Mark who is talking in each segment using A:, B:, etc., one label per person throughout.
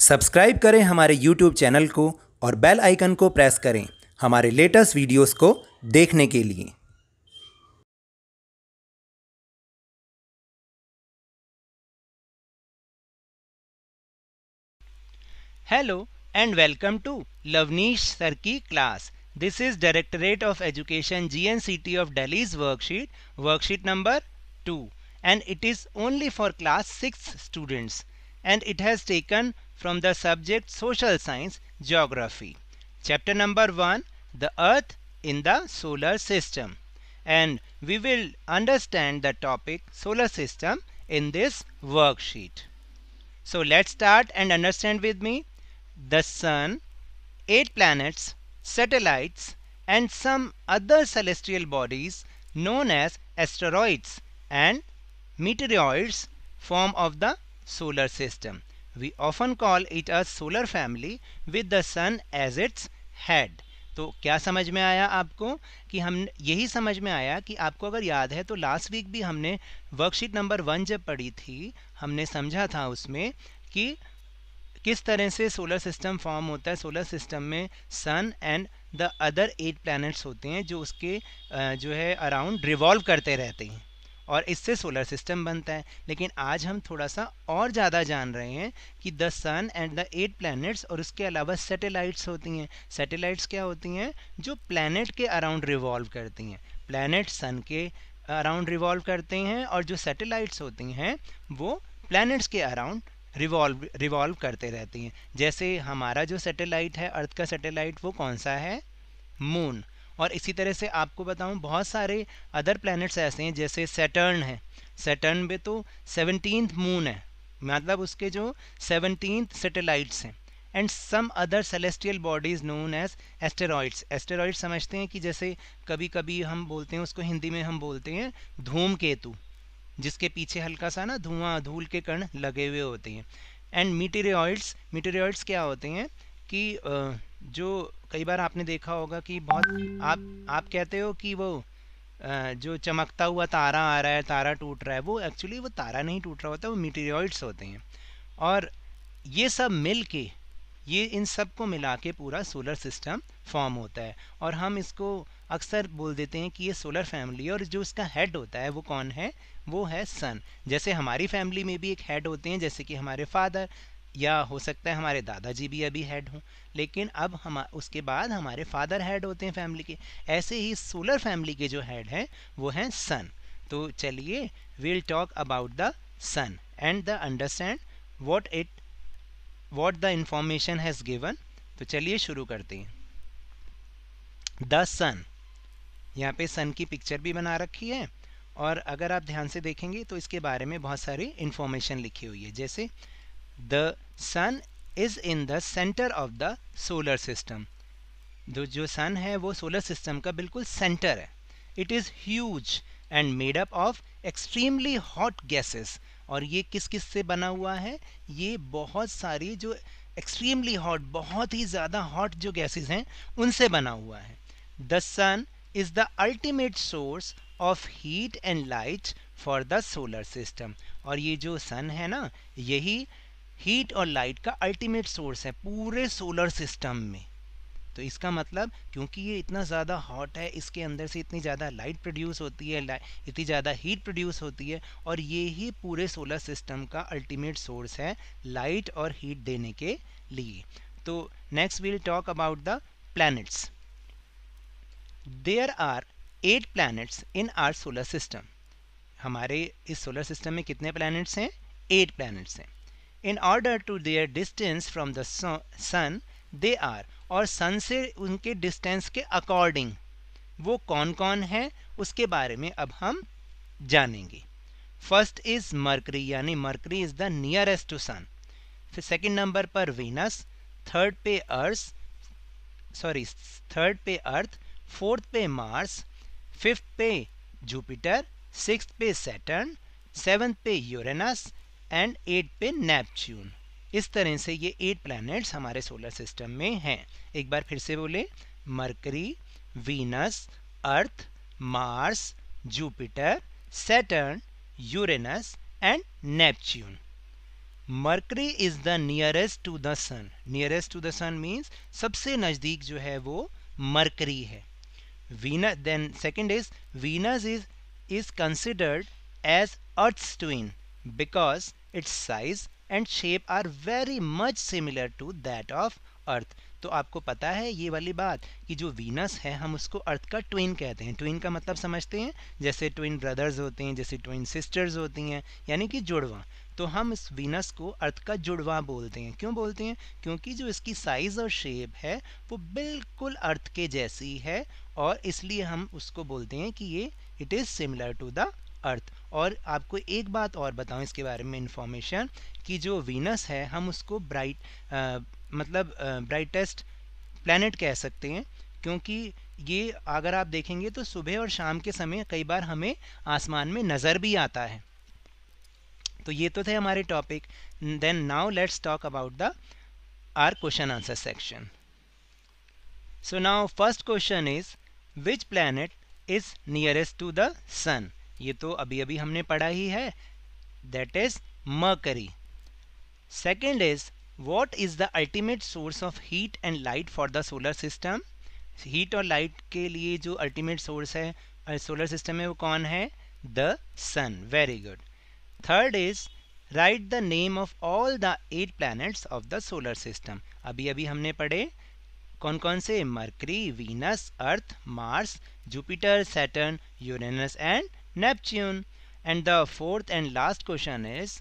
A: Subscribe करें हमारे YouTube channel को और बेल आइकन को प्रेस करें हमारे लेटेस्ट वीडियोस को देखने के लिए।
B: Hello and welcome to Lavneesh Sir ki class. This is Directorate of Education GNCT of Delhi's worksheet number 2, and it is only for class 6 students, and it has taken from the subject Social Science Geography. Chapter number 1, the Earth in the Solar System, and we will understand the topic Solar System in this worksheet. So let's start and understand with me. The Sun, 8 planets, satellites, and some other celestial bodies known as asteroids and meteoroids form of the solar system. We often call it a solar family with the Sun as its head. तो क्या समझ में आया आपको कि हम यही समझ में आया कि आपको अगर याद है तो लास्ट वीक भी हमने वर्कशीट नंबर 1 जब पढ़ी थी हमने समझा था उसमें कि किस तरह से सोलर सिस्टम फॉर्म होता है। सोलर सिस्टम में सन एंड द अदर 8 प्लैनेट्स होते हैं जो उसके जो है अराउंड रिवॉल्व करते रहते हैं और इससे सोलर सिस्टम बनता है। लेकिन आज हम थोड़ा सा और ज़्यादा जान रहे हैं कि the sun and the 8 planets और उसके अलावा सैटेलाइट्स होती हैं। सैटेलाइट्स क्या होती हैं? जो प्लैनेट के अराउंड रिवॉल्व करती हैं। प्लैनेट सन के अराउंड रिवॉल्व करते हैं और जो सैटेलाइट्स होती हैं वो प्लैनेट्स के अराउंड रिवॉल्व करते रहती हैं। जैसे हमारा जो सैटेलाइट है, अर्थ का सैटेलाइट, वो कौन सा है? मून। और इसी तरह से आपको बताऊं बहुत सारे अदर प्लैनेट्स ऐसे हैं, जैसे सैटर्न है। सैटर्न में तो 17th मून है, मतलब उसके जो 17th सैटेलाइट्स हैं। And some other celestial bodies known as asteroids. Asteroid समझते हैं कि जैसे कभी कभी हम बोलते हैं उसको, हिंदी में हम बोलते हैं धूमकेतु, जिसके पीछे हल्का सा ना धुआं धूल के कण लगे हुए होते हैं। एंड मीटेरियोइड्स, मीटेरियोइड्स क्या होते हैं कि जो कई बार आपने देखा होगा कि बहुत आप कहते हो कि वो जो चमकता हुआ तारा आ रहा है, तारा टूट रहा है, वो एक्चुअली वो तारा नहीं टूट रहा होता, वो मीटेरियोइड्स होते हैं। और ये सब मिल के, ये इन सब को मिला के पूरा सोलर सिस्टम फॉर्म होता है। और हम इसको अक्सर बोल देते हैं कि ये सोलर फैमिली, और जो इसका हेड होता है वो कौन है? वो है सन। जैसे हमारी फैमिली में भी एक हेड होते हैं, जैसे कि हमारे फादर, या हो सकता है हमारे दादाजी भी अभी हेड हों, लेकिन अब हम उसके बाद हमारे फादर हेड होते हैं फैमिली के। ऐसे ही सोलर फैमिली के जो हेड हैं वो हैं सन। तो चलिए we'll talk about the sun and the understand what the information has given. तो चलिए शुरू करते हैं। द सन, यहाँ पे सन की पिक्चर भी बना रखी है, और अगर आप ध्यान से देखेंगे तो इसके बारे में बहुत सारी इंफॉर्मेशन लिखी हुई है। जैसे the sun is in the centre of the solar system. जो सन है वो सोलर सिस्टम का बिल्कुल सेंटर है। It is huge and made up of extremely hot gases. और ये किस किस से बना हुआ है? ये बहुत सारी जो एक्सट्रीमली हॉट, बहुत ही ज़्यादा हॉट जो गैसेस हैं उनसे बना हुआ है। The sun is the ultimate source of heat and light for the solar system. और ये जो सन है ना, यही हीट और लाइट का अल्टीमेट सोर्स है पूरे सोलर सिस्टम में। तो इसका मतलब क्योंकि ये इतना ज़्यादा हॉट है, इसके अंदर से इतनी ज़्यादा लाइट प्रोड्यूस होती है, इतनी ज़्यादा हीट प्रोड्यूस होती है, और ये ही पूरे सोलर सिस्टम का अल्टीमेट सोर्स है लाइट और हीट देने के लिए। तो next we'll talk about the planets. There are 8 planets in our solar system. हमारे इस सोलर सिस्टम में कितने प्लैनेट्स हैं? 8 प्लैनेट्स हैं। In order to their distance from the sun they are, और सन से उनके डिस्टेंस के अकॉर्डिंग वो कौन कौन है उसके बारे में अब हम जानेंगे। फर्स्ट इज मरकरी, यानी Mercury is the nearest to sun. फिर सेकंड नंबर पर वीनस, थर्ड पे अर्थ, फोर्थ पे मार्स, फिफ्थ पे जुपिटर, सिक्स्थ पे सैटर्न, सेवन्थ पे यूरेनस एंड 8 पे नेपच्यून। इस तरह से ये 8 प्लैनेट्स हमारे सोलर सिस्टम में हैं। एक बार फिर से बोले, Mercury, Venus, Earth, Mars, Jupiter, Saturn, Uranus and Neptune. Mercury is the nearest to the sun. Nearest to the sun means सबसे नज़दीक जो है वो मरकरी है। Venus, then second is Venus is considered as Earth's twin because its size and shape are very much similar to that of Earth। तो आपको पता है ये वाली बात कि जो वीनस है हम उसको अर्थ का ट्विन कहते हैं। ट्विन का मतलब समझते हैं, जैसे ट्विन ब्रदर्स होते हैं, जैसे ट्विन सिस्टर्स होती हैं, यानी कि जुड़वा। तो हम इस वीनस को अर्थ का जुड़वा बोलते हैं। क्यों बोलते हैं? क्योंकि जो इसकी साइज़ और शेप है वो बिल्कुल अर्थ के जैसी है, और इसलिए हम उसको बोलते हैं कि ये it is similar to the Earth. और आपको एक बात और बताऊं इसके बारे में इंफॉर्मेशन, कि जो वीनस है हम उसको ब्राइटेस्ट प्लैनेट कह सकते हैं, क्योंकि ये अगर आप देखेंगे तो सुबह और शाम के समय कई बार हमें आसमान में नज़र भी आता है। तो ये तो थे हमारे topic. Then now let's talk about the our question answer section. So now first question is which planet is nearest to the sun. ये तो अभी अभी हमने पढ़ा ही है, that is Mercury. Second is what is the ultimate source of heat and light for the solar system. Heat और light के लिए जो अल्टीमेट सोर्स है सोलर सिस्टम में वो कौन है? The sun. Very good. Third is write the name of all the 8 planets of the solar system. अभी अभी हमने पढ़े कौन कौन से? Mercury, Venus, Earth, Mars, Jupiter, Saturn, Uranus and Neptune. And the fourth and last question is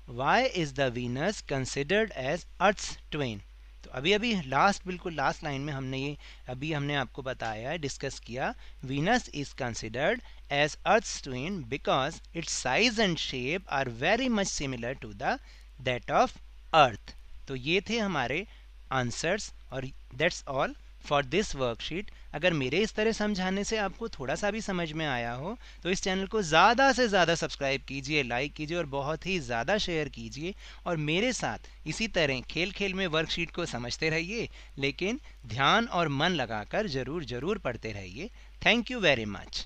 B: why is the Venus considered as Earth's twin. तो अभी अभी लास्ट, बिल्कुल लास्ट लाइन में हमने आपको बताया, डिस्कस किया, Venus is considered as Earth's twin because its size and shape are very much similar to the that of Earth. तो ये थे हमारे आंसर्स, और that's all for this worksheet. अगर मेरे इस तरह समझाने से आपको थोड़ा सा भी समझ में आया हो तो इस चैनल को ज़्यादा से ज़्यादा सब्सक्राइब कीजिए, लाइक कीजिए और बहुत ही ज़्यादा शेयर कीजिए। और मेरे साथ इसी तरह खेल खेल में वर्कशीट को समझते रहिए, लेकिन ध्यान और मन लगाकर ज़रूर पढ़ते रहिए। Thank you very much.